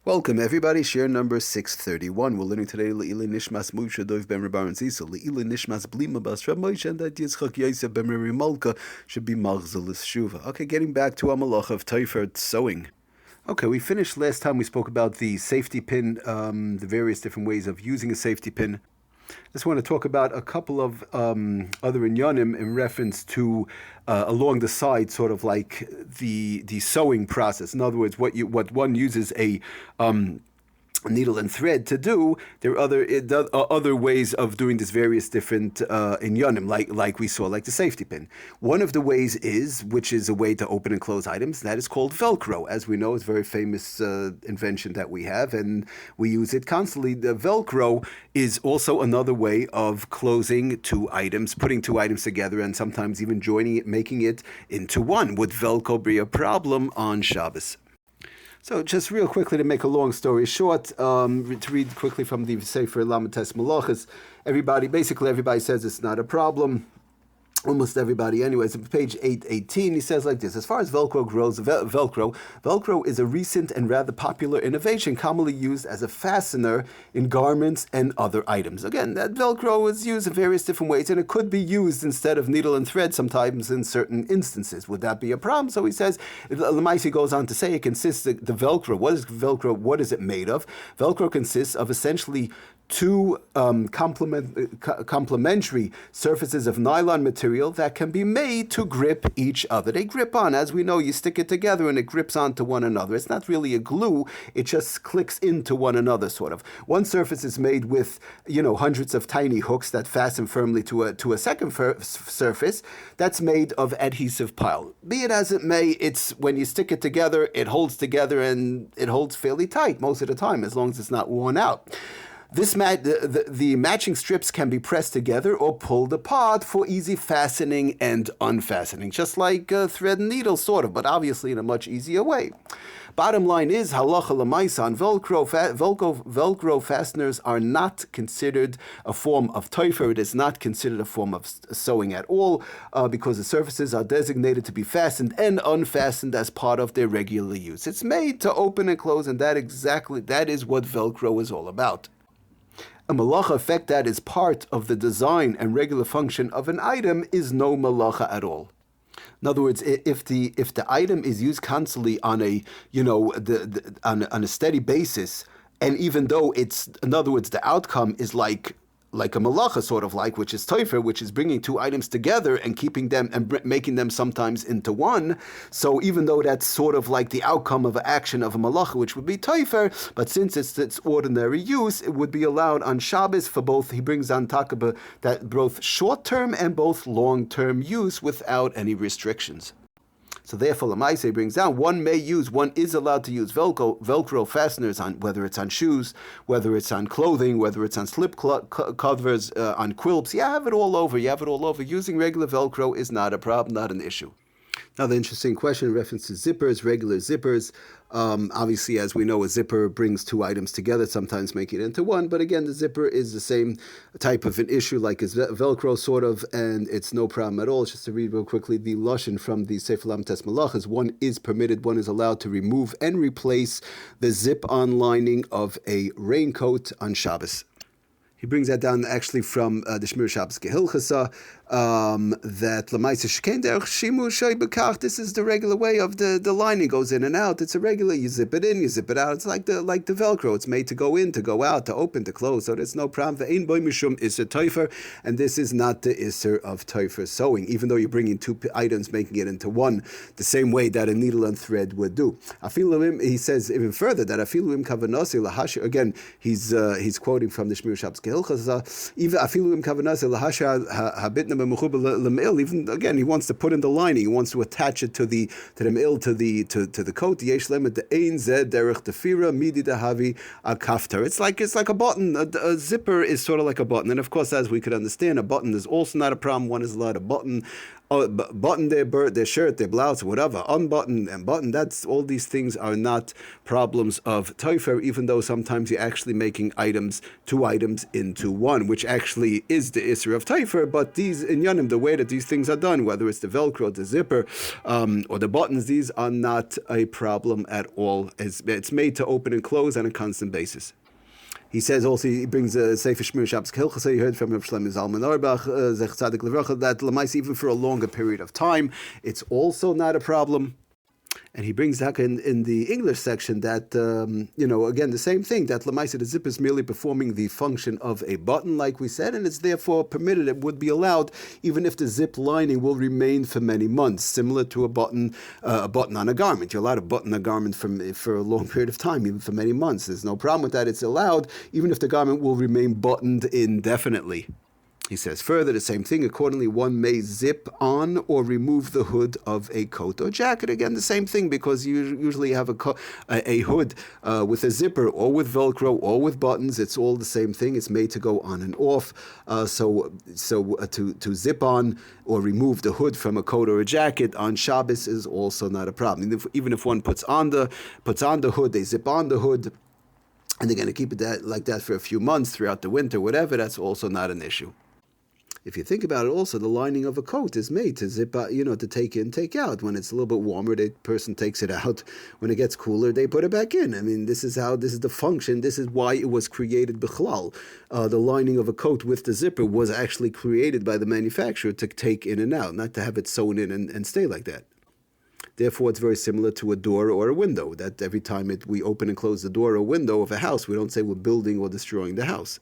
Welcome everybody, Shiur number 631. We're learning today Le'ilei Nishmas Moshe Dov ben Rabban Zisa, Le'ilei Nishmas Blima Bas Rab Moshe, and that Yitzchak Yosef ben Miri Malka should be Machzalis Shuva. Okay, getting back to our malach of TOFAIR sewing. Okay, we finished last time. We spoke about the safety pin, the various different ways of using a safety pin. I just want to talk about a couple of other inyanim in reference to along the side, sort of like the sewing process. In other words, what one uses a needle and thread to do, there are other ways of doing this various different inyanim, like we saw, like the safety pin. One of the ways which is a way to open and close items, that is called velcro. As we know, it's a very famous invention that we have, and we use it constantly. The velcro is also another way of closing two items, putting two items together, and sometimes even joining it, making it into one. Would velcro be a problem on Shabbos? So just real quickly, to make a long story short, to read quickly from the Sefer Lamates Malachas, everybody says it's not a problem. Almost everybody, anyways. On page 818, he says like this: as far as Velcro goes, Velcro is a recent and rather popular innovation, commonly used as a fastener in garments and other items. Again, that Velcro is used in various different ways, and it could be used instead of needle and thread sometimes in certain instances. Would that be a problem? So he says, Lamaisi goes on to say, it consists of the Velcro. What is Velcro? What is it made of? Velcro consists of essentially two complementary surfaces of nylon material that can be made to grip each other. They grip on. As we know, you stick it together and it grips onto one another. It's not really a glue. It just clicks into one another, sort of. One surface is made with, hundreds of tiny hooks that fasten firmly to a second surface that's made of adhesive pile. Be it as it may, it's when you stick it together, it holds together and it holds fairly tight most of the time, as long as it's not worn out. The matching strips can be pressed together or pulled apart for easy fastening and unfastening, just like thread and needle, sort of, but obviously in a much easier way. Bottom line is, halacha l'maisa on Velcro fasteners are not considered a form of TOFAIR. It is not considered a form of sewing at all, because the surfaces are designated to be fastened and unfastened as part of their regular use. It's made to open and close, and that is what Velcro is all about. A malacha effect that is part of the design and regular function of an item is no malacha at all. In other words, if the item is used constantly on a on a steady basis, and even though in other words, the outcome is like a malacha, sort of like, which is TOFAIR, which is bringing two items together and keeping them and making them sometimes into one. So even though that's sort of like the outcome of an action of a malacha, which would be TOFAIR, but since it's its ordinary use, it would be allowed on Shabbos for both. He brings on takaba that both short-term and both long-term use without any restrictions. So therefore, Lamaise brings down, one is allowed to use Velcro fasteners on, whether it's on shoes, whether it's on clothing, whether it's on slip covers, on quilts. You have it all over. Using regular Velcro is not a problem, not an issue. Now, the interesting question in reference to zippers, regular zippers. Obviously, as we know, a zipper brings two items together, sometimes making it into one. But again, the zipper is the same type of an issue, like as Velcro, sort of, and it's no problem at all. Just to read real quickly, the lashon from the Sefer Lamates Malachas: one is allowed to remove and replace the zip-on lining of a raincoat on Shabbos. He brings that down actually from the Shmir Shabbos HILCHOS that Lamaisa Shekain Derech Shimu Shoy Bekach. This is the regular way of the lining goes in and out. It's a regular. You zip it in, you zip it out. It's like the Velcro. It's made to go in, to go out, to open, to close. So there's no problem. The Ein Boy Mishum is a TOFAIR, and this is not the Isser of TOFAIR sewing. Even though you're bringing two items, making it into one, the same way that a needle and thread would do. He says even further that Afiluim Kavanasi Lahasha. Again, he's quoting from the Shmir Shabbos even again, he wants to put in the lining. He wants to attach it to the me'il, to the coat. It's like a button. A zipper is sort of like a button, and of course, as we could understand, a button is also not a problem. One is allowed a button button their shirt, their blouse, whatever, unbutton and button. That's all. These things are not problems of TOFAIR, even though sometimes you're actually making two items into one, which actually is the Isser of TOFAIR. But these inyanim, the way that these things are done, whether it's the velcro, the zipper, or the buttons, these are not a problem at all. It's made to open and close on a constant basis. He says also, he brings a Sefer Shmir Shabbos HILCHOS. You heard from Rav Shlomo Zalman Auerbach, Zech Tzadik Levracha, that Lamaisa, even for a longer period of time, it's also not a problem. And he brings back in the English section that, again, the same thing, that Lamaisa, the zip is merely performing the function of a button, like we said, and it's therefore permitted, it would be allowed, even if the zip lining will remain for many months, similar to a button on a garment. You're allowed to button a garment for a long period of time, even for many months. There's no problem with that. It's allowed, even if the garment will remain buttoned indefinitely. He says further, the same thing. Accordingly, one may zip on or remove the hood of a coat or jacket. Again, the same thing, because you usually have a hood with a zipper or with velcro or with buttons. It's all the same thing. It's made to go on and off. So to zip on or remove the hood from a coat or a jacket on Shabbos is also not a problem. Even if one puts on the hood, they zip on the hood, and they're going to keep it like that for a few months throughout the winter, whatever, that's also not an issue. If you think about it, also, the lining of a coat is made to zip out, to take in, take out. When it's a little bit warmer, the person takes it out. When it gets cooler, they put it back in. I mean, this is the function. This is why it was created bichlal. The lining of a coat with the zipper was actually created by the manufacturer to take in and out, not to have it sewn in and stay like that. Therefore, it's very similar to a door or a window, that every time we open and close the door or window of a house, we don't say we're building or destroying the house.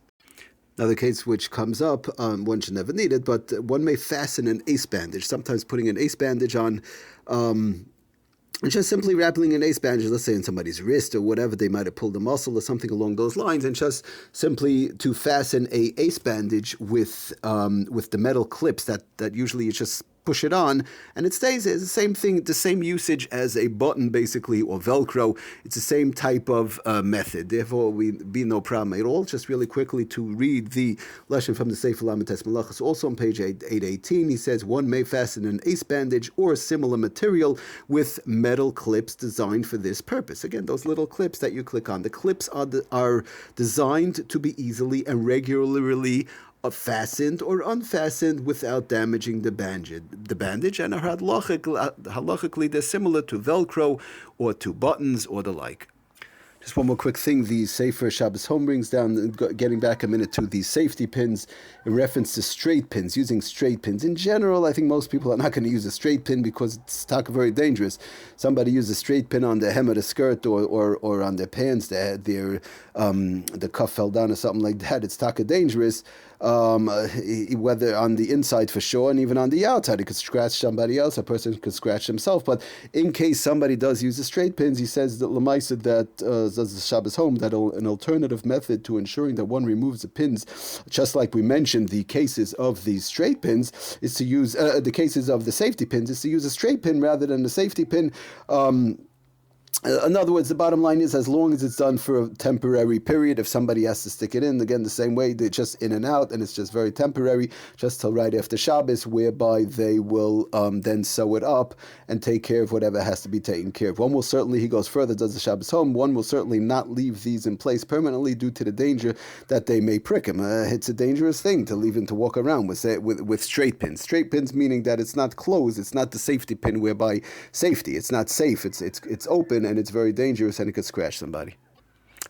Another case which comes up, one should never need it, but one may fasten an ace bandage. Sometimes putting an ace bandage on, and just simply wrapping an ace bandage, let's say in somebody's wrist or whatever, they might have pulled a muscle or something along those lines, and just simply to fasten a ace bandage with the metal clips that usually you just push it on, and it stays. It's the same thing, the same usage as a button, basically, or Velcro. It's the same type of method. Therefore, we'd be no problem at all. Just really quickly to read the lesson from the Sefer Lametes Malachos, also on page 818, he says, one may fasten an ace bandage or a similar material with metal clips designed for this purpose. Again, those little clips that you click on. The clips are designed to be easily and regularly fastened or unfastened without damaging the bandage, and are halachically they're similar to Velcro or to buttons or the like. Just one more quick thing, the Sefer Shabbos Home brings down, getting back a minute to the safety pins in reference to straight pins, using straight pins. In general, I think most people are not going to use a straight pin because it's very dangerous. Somebody uses a straight pin on the hem of the skirt or on their pants, the cuff fell down or something like that. It's dangerous. Whether on the inside for sure, and even on the outside, it could scratch somebody else. A person could scratch himself. But in case somebody does use the straight pins, he says that Lamaisa, that does the Shabbos Home, that an alternative method to ensuring that one removes the pins, just like we mentioned the cases of the straight pins, is to use the cases of the safety pins, is to use a straight pin rather than a safety pin. In other words, the bottom line is, as long as it's done for a temporary period, if somebody has to stick it in, again, the same way, they're just in and out, and it's just very temporary, just till right after Shabbos, whereby they will then sew it up and take care of whatever has to be taken care of. One will certainly, he goes further, does the Shabbos Home, one will certainly not leave these in place permanently due to the danger that they may prick him. It's a dangerous thing to leave him to walk around with straight pins. Straight pins meaning that it's not closed, it's not the safety pin whereby safety, it's not safe, it's open, and it's very dangerous, and it could scratch somebody.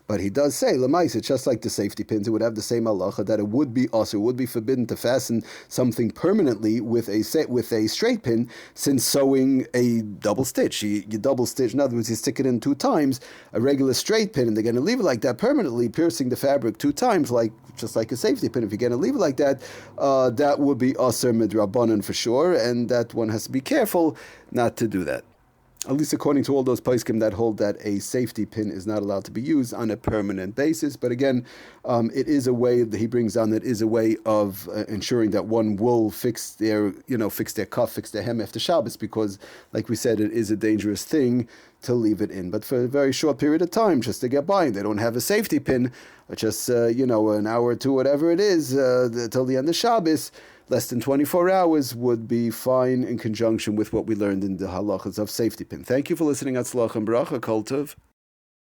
But he does say, Lamais, it's just like the safety pins, it would have the same halacha, that it would be also, it would be forbidden to fasten something permanently with a straight pin, since sewing a double stitch. You double stitch, in other words, you stick it in 2 times, a regular straight pin, and they're going to leave it like that permanently, piercing the fabric 2 times, just like a safety pin. If you're going to leave it like that, that would be aser midrabanan for sure, and that one has to be careful not to do that. At least according to all those poskim that hold that a safety pin is not allowed to be used on a permanent basis. But again, it is a way that he brings on, that is a way of ensuring that one will fix their cuff, fix their hem after Shabbos, because, like we said, it is a dangerous thing to leave it in. But for a very short period of time, just to get by, they don't have a safety pin, just an hour or 2, whatever it is, till the end of Shabbos. less than 24 hours would be fine in conjunction with what we learned in the halachas of safety pin. Thank you for listening. Atzlach and Bracha. Kol Tov.